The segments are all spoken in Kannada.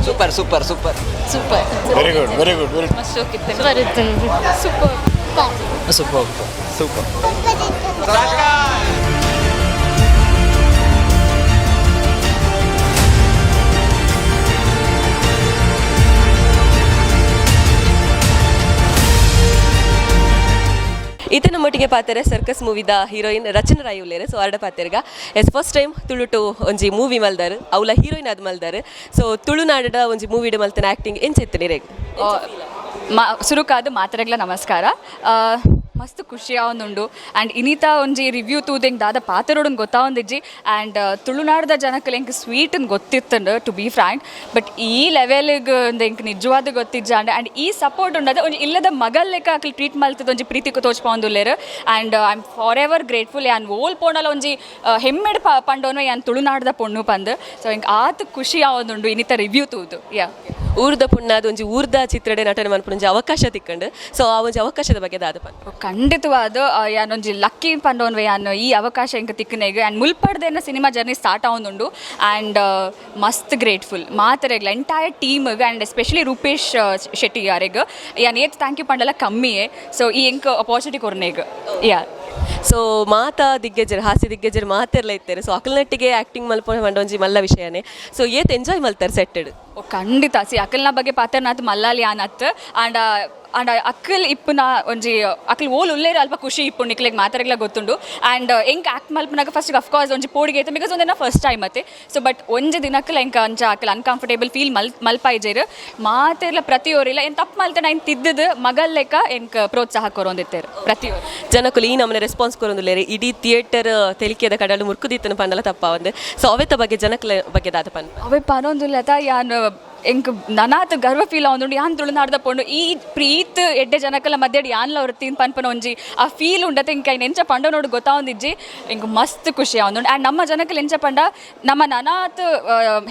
Super super super super very good very good very ಮಸ್ತ್ ಹೋಗಿತ್ತು ಸೂಪರ್ ಸೂಪರ್ ಸೂಪರ್ ಈತನ ಮಟ್ಟಿಗೆ ಪಾತೆರೆ ಸರ್ಕಸ್ ಮೂವಿದ ಹೀರೋಯಿನ್ ರಚನಾ ರಾಯ್ ಉಲ್ಲೇರು ಸೊ ಅರ್ಡ ಪಾತೆರ್ಗ ಫಸ್ಟ್ ಟೈಮ್ ತುಳುಟು ಒಂಜಿ ಮೂವಿ ಮಲ್ದಾರು ಅವಳ ಹೀರೋಯಿನ್ ಅದು ಮಲ್ದಾರು ಸೊ ತುಳುನಾಡದ ಒಂಜಿ ಮೂವಿಡ್ ಮಲ್ತನ ಆ್ಯಕ್ಟಿಂಗ್ ಎಂಚೆತ್ತನಿ ರೇಗ್ ಸುರುಕಾದ ಮಾತರೆಗ್ಲ ನಮಸ್ಕಾರ ಮಸ್ತ್ ಖುಷಿ ಆವೊಂದುಂಡು ಆ್ಯಂಡ್ ಇನಿತ ಒಂಜಿ ರಿವ್ಯೂ ತೂದೆಂಗೆ ದಾದ ಪಾತೆರೋಡು ಗೊತ್ತಾವೊಂದಿಜ್ಜಿ ಆ್ಯಂಡ್ ತುಳುನಾಡದ ಜನಕ್ಕೆ ಎಂಕ್ ಸ್ವೀಟನ್ನು ಗೊತ್ತಿತ್ತಂಡು ಟು ಬಿ ಫ್ರ್ಯಾಂಕ್ ಬಟ್ ಈ ಲೆವೆಲ್ಗೆ ಎಂಕ್ ನಿಜವಾದ ಗೊತ್ತಿಜ್ಜ ಆ್ಯಂಡ್ ಈ ಸಪೋರ್ಟ್ ಉಂಡದ ಒಂಜಿ ಇಲ್ಲದ ಮಗಲ್ ಲೆಕ್ಕ ಅಕ್ಲಿ ಟ್ರೀಟ್ ಮಲ್ತದ ಒಂಜಿ ಪ್ರೀತಿ ತೋಚ್ಪೊಂದುಲ್ಲೇರು and I am forever grateful ಯಾನ್ ಓಲ್ ಪೋಣಲ ಒಂಜಿ ಹೆಮ್ಮೆಡ್ ಪಂಡೋನು ಯಾನ್ ತುಳುನಾಡದ ಪೊಣ್ಣು ಪಂದು ಸೊ ಎಂಕ್ ಆತ ಖುಷಿ ಆವೊಂದುಂಡು ಇನಿತ ರಿವ್ಯೂ ತೂದು ಯಾ ಊರ್ದ ಪುಣ್ಣದ ಒಂಜಿ ಊರ್ದ ಚಿತ್ರಡೆ ನಟನೆ ಮನ್ಪುನ ಒಂಜಿ ಅವಕಾಶ ತಿಕ್ಕಂಡು ಸೊ ಆ ಒಂಜಿ ಅವಕಾಶದ ಬಗ್ಗೆ ದಾದ ಪಂಡ ಖಂಡಿತವಾದ ಯಾನೊಂಜಿ ಲಕ್ಕಿ ಪಂಡೋನ್ವೆ ಯಾನು ಈ ಅವಕಾಶ ಇಂಕ ತಿಕ್ಕನೆಗೆ ಆ್ಯಂಡ್ ಮುಲ್ಪಡ್ದೇನ ಸಿನಿಮಾ ಜರ್ನಿ ಸ್ಟಾರ್ಟ್ ಆವೊಂದುಂಡು ಆ್ಯಂಡ್ ಮಸ್ತ್ ಗ್ರೇಟ್ಫುಲ್ ಮಾತರೆಗ್ಲ ಎಂಟೈರ್ ಟೀಮ್ಗೆ ಆ್ಯಂಡ್ ಎಸ್ಪೆಷಲಿ ರೂಪೇಶ್ ಶೆಟ್ಟಿ ಯಾರಿಗೆ ಯಾನ್ ಏತ್ ಥ್ಯಾಂಕ್ ಯು ಪಂಡಲ ಕಮ್ಮಿಯೇ ಸೊ ಈ ಎಂಕ್ ಅಪಾರ್ಚುನಿಟಿ ಕೊರ್ನೆಗ್ ಯಾ ಸೊ ಮಾತಾ ದಿಗ್ಗಜರು ಹಾಸ್ಯ ದಿಗ್ಗಜರು ಮಾತೆರ್ಲ ಇರ್ತಾರೆ ಸೊ ಅಕಲ್ನಟ್ಟಿಗೆ ಆ್ಯಕ್ಟಿಂಗ್ ಮಲ್ಪ ಒಂಜಿ ಮಲ್ಲ ವಿಷಯನೇ ಸೊ ಏತ್ ಎಂಜಾಯ್ ಮಲ್ತಾರೆ ಸೆಟ್ಟೆಡ್ ಖಂಡಿತ ಅಕಲ್ನ ಬಗ್ಗೆ ಪಾತ್ರನಾಥ್ ಮಲ್ಲಾಲಿ ಆನತ್ ಆ್ಯಂಡ್ ಅಕ್ಕಲ್ ಇಪ್ಪುನ ಒಂಜಿ ಅಕ್ಕಲ್ ಓಲ್ ಉಲ್ಲೇರ ಅಲ್ಪ ಖುಷಿ ಇಪ್ಪು ನಿಕ್ಲೆಗ್ ಮಾತಾಡಲ್ಲ ಗೊತ್ತುಂಡು ಆ್ಯಂಡ್ ಎಂಕ್ ಆ್ಯಕ್ಟ್ ಮಲ್ಪನಾಗ ಫಸ್ಟ್ ಅಫ್ಕೋರ್ಸ್ ಒಂಜಿ ಪೋಡಿಗೆ ಐತೆ ಬಿಕಾಸ್ ಒಂದೇನ ಫಸ್ಟ್ ಟೈಮ್ ಮತ್ತೆ ಸೊ ಬಟ್ ಒಂಜಿ ದಿನಕ್ಕಲ್ಲ ಎಂಕ ಅಂಚ ಅಕ್ಕಲ್ ಅನ್ಕಂಫರ್ಟೇಬಲ್ ಫೀಲ್ ಮಲ್ಪಾಯ್ಜೇರು ಮಾತೆರ್ಲ ಪ್ರತಿಯೊರಿಲ್ಲ ಏನು ತಪ್ಪು ಮಲ್ತೆ ನಾನು ತಿದ್ದದು ಮಗಲ್ ಲೆಕ್ಕ ಎಂಕ್ ಪ್ರೋತ್ಸಾಹ ಕೊರೊಂದಿತ್ತೇರು ಪ್ರತಿಯೊರು ಜನಕ್ಕೂ ಈ ನಮ್ಮನೆ ರೆಸ್ಪಾನ್ಸ್ ಕೊರೊಂದುಲ್ಲೇರಿ ಇಡೀ ಥಿಯೇಟರ್ ತೆಲಿಕೆದ ಕಡಲು ಮುರ್ಕುದಿತ್ತನ ಪಂಡಲ ತಪ್ಪ ಒಂದು ಸೊ ಅವೆತ್ತ ಬಗ್ಗೆ ಜನಕ್ಕಲ ಬಗ್ಗೆ ದಾದ ಪಂಡ ಅವೇ ಪನೊಂದುಲ್ಲತ ಯಾನ್ ಎಂಕ್ ನನಾತ್ ಗರ್ವ ಫೀಲ್ ಆವೊಂದುಂಡು ಯಾನ್ ತುಳುನಾಡ್ದ ಪೊಂಡು ಈ ಪ್ರೀತ್ ಎಡ್ಡೆ ಜನಕ್ಕಲ್ಲ ಮಧ್ಯೆ ಯಾನ್ಲ ಅವ್ರ ತೀನ್ ಪನ್ಪನ ಒಂಜಿ ಆ ಫೀಲ್ ಉಂಡತೆ ಇಂಕ ಎಂಚ ಪಂಡ ನೋಡು ಗೊತ್ತಾವೊಂದಿಜ್ಜಿ ಎಂಕ್ ಮಸ್ತ್ ಖುಷಿ ಆವೊಂದುಂಡು ಆ್ಯಂಡ್ ನಮ್ಮ ಜನಕ್ಕಲ್ಲ ಎಂಚ ಪಂಡ ನಮ್ಮ ನನಾತ್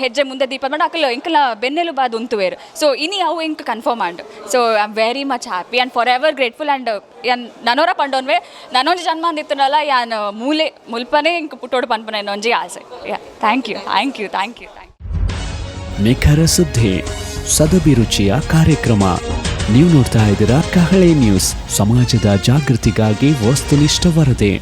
ಹೆಜ್ಜೆ ಮುಂದೆ ದೀಪ ಪಂಡ ಅಕ್ಕಲ್ಲ ಎಂಕಲ ಬೆನ್ನೆಲು ಬಾದ್ ಉಂತುವೇರು ಸೊ ಇನಿ ಅವು ಎಂಕ್ confirm and so I am very much happy and for ever grateful and ಯಾನ್ ನನೋರ ಪಂಡೋನ್ವೆ ನಾನೊಂಜಿ ಜನ್ಮ ಅಂದಿತ್ತನಲ್ಲ ಯಾನ್ ಮೂಲೆ ಮುಲ್ಪನೇ ಎಂಕ್ ಪುಟ್ಟೋಡು ಪನ್ಪನ ಇನ್ನೊಂಜಿ ಆಸೆ ಯಾ thank you thank you thank you thank you ನಿಖರ ಸುದ್ದಿ ಸದಭಿರುಚಿಯ ಕಾರ್ಯಕ್ರಮ ನೀವು ನೋಡ್ತಾ ಇದ್ದೀರಾ ಕಹಳೆ ನ್ಯೂಸ್, ಸಮಾಜದ ಜಾಗೃತಿಗಾಗಿ ವಸ್ತುನಿಷ್ಠ ವರದಿ.